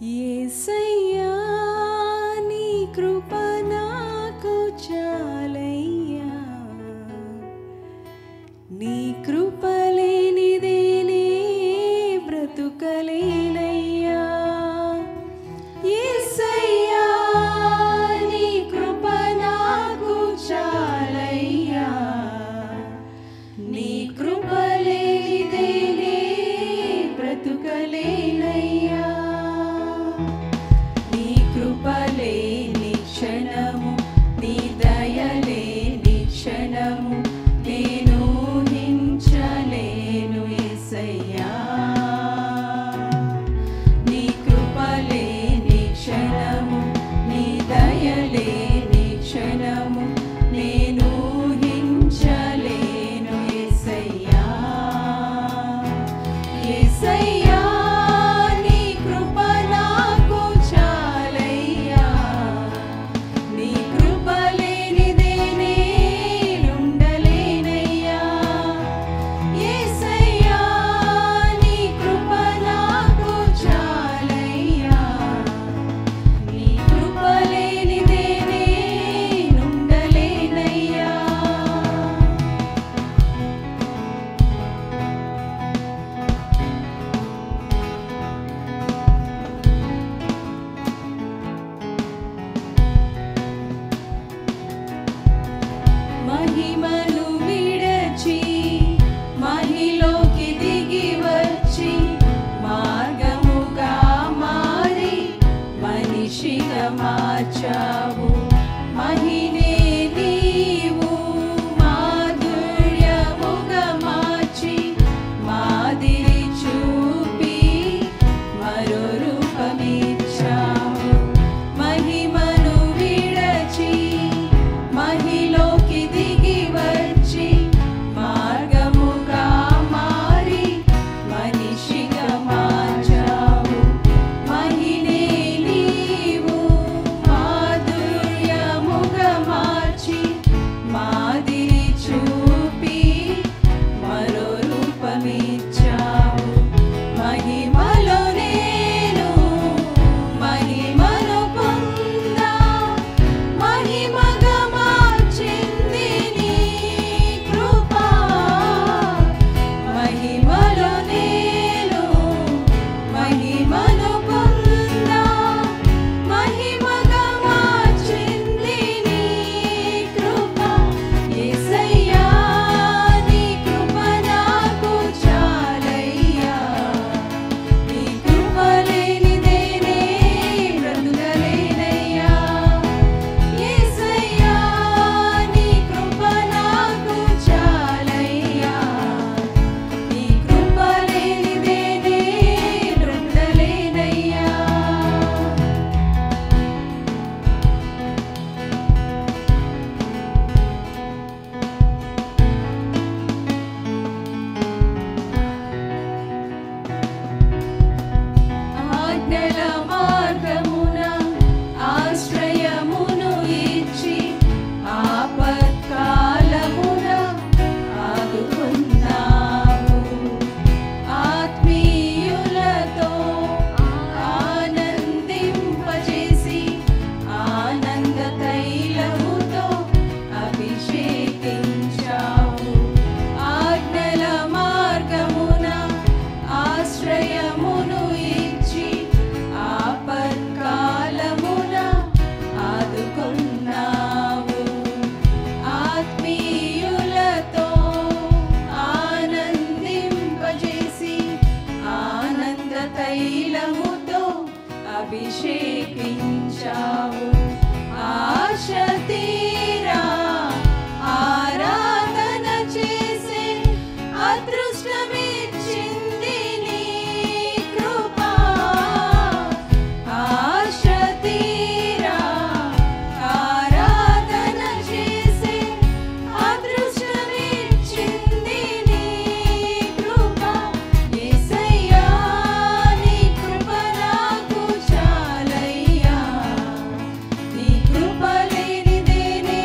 యేసయ్యా నీ కృప నాకు చాలయ్యా, నీ కృప లేనిదే నే బ్రతుకలేనయ్యా. యేసయ్యా నీ కృప నాకు చాలయ్యా, నీ కృప లేనిదే నే బ్రతుకలేనయ్యా. నీ కృప లేని క్షణము, నీ దయ లేని క్షణము నేను ఊహించలేను యేసయ్యా. నీ కృప లేని క్షణము, నీ దయ లేని క్షణము నేను ఊహించలేను యేసయ్యా. యేసయ్యా నీ కృప నాకు చాలయ్యా, నీ కృప లేనిదే నేనుండలేనయ్యా. యేసయ్యా నీ కృప నాకు చాలయ్యా, నీ కృప లేనిదే నేనుండలేనయ్యా. మహిమను విడచి మహిలోకి దిగి వచ్చి మార్గముగా మారి మనిషిగా మార్చావు. మహినే నీవు మాధుర్యముగా మార్చి మాదిరి చూపి మరో రూపమిచ్చావు. మహిమను విడచి మహిలోకి దిగి వచ్చి మార్గముగా మారి మనిషిగా మార్చావు. మహినే నీవు మాధుర్యముగా మార్చి మాదిరి చూపి మరో రూపమిచ్చావు. మహిమలో నేను మహిమను పొందా, మహిమగా మార్చింది నీ కృప. మహిమలో నేను మహిమను పొందా, మహిమగా మార్చింది నీ కృప. యేసయ్యా నీ కృప నాకు చాలయ్యా, నీ కృప లేనిదే నే బ్రతుకలేనయ్యా. యేసయ్యా నీ కృప నాకు చాలయ్యా, నీ కృప లేనిదే నే బ్రతుకలేనయ్యా. ఆజ్ఞల మార్గమున ఆశ్రయమును ఇచ్చి ఆపత్కాలమున ఆదుకున్నావు. ఆత్మీయులతో ఆనందింపజేసి ఆనంద తైలముతో అభిషేకించావు. ఆజ్ఞల మార్గమున ఆశ్రయమును ఇచ్చి ఆపత్కాలమున ఆదుకున్నావు. ఆత్మీయులతో ఆనందింపజేసి ఆనంద తైలముతో అభిషేకించావు. ఆశ తీరా ఆరాధన చేసే అదృష్టమిచ్చింది నీ కృప. ఆశ తీరా ఆరాధన చేసే అదృష్టమిచ్చింది నీ కృప. యేసయ్యా నీ కృప నాకు చాలయ్యా, నీ కృప లేనిదే నే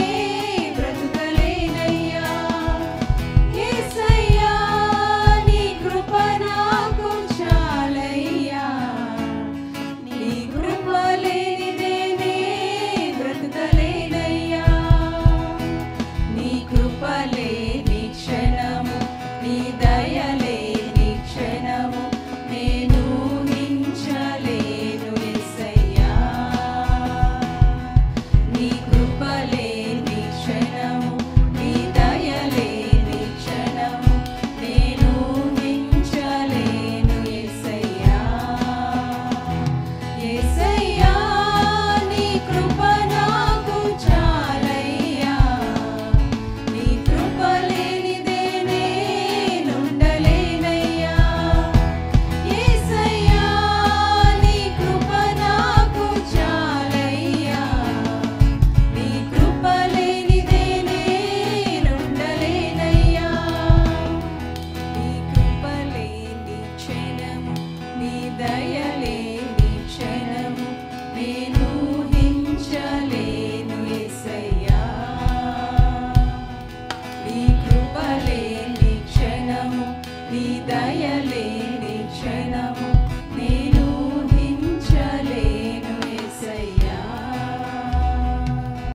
భరించలేను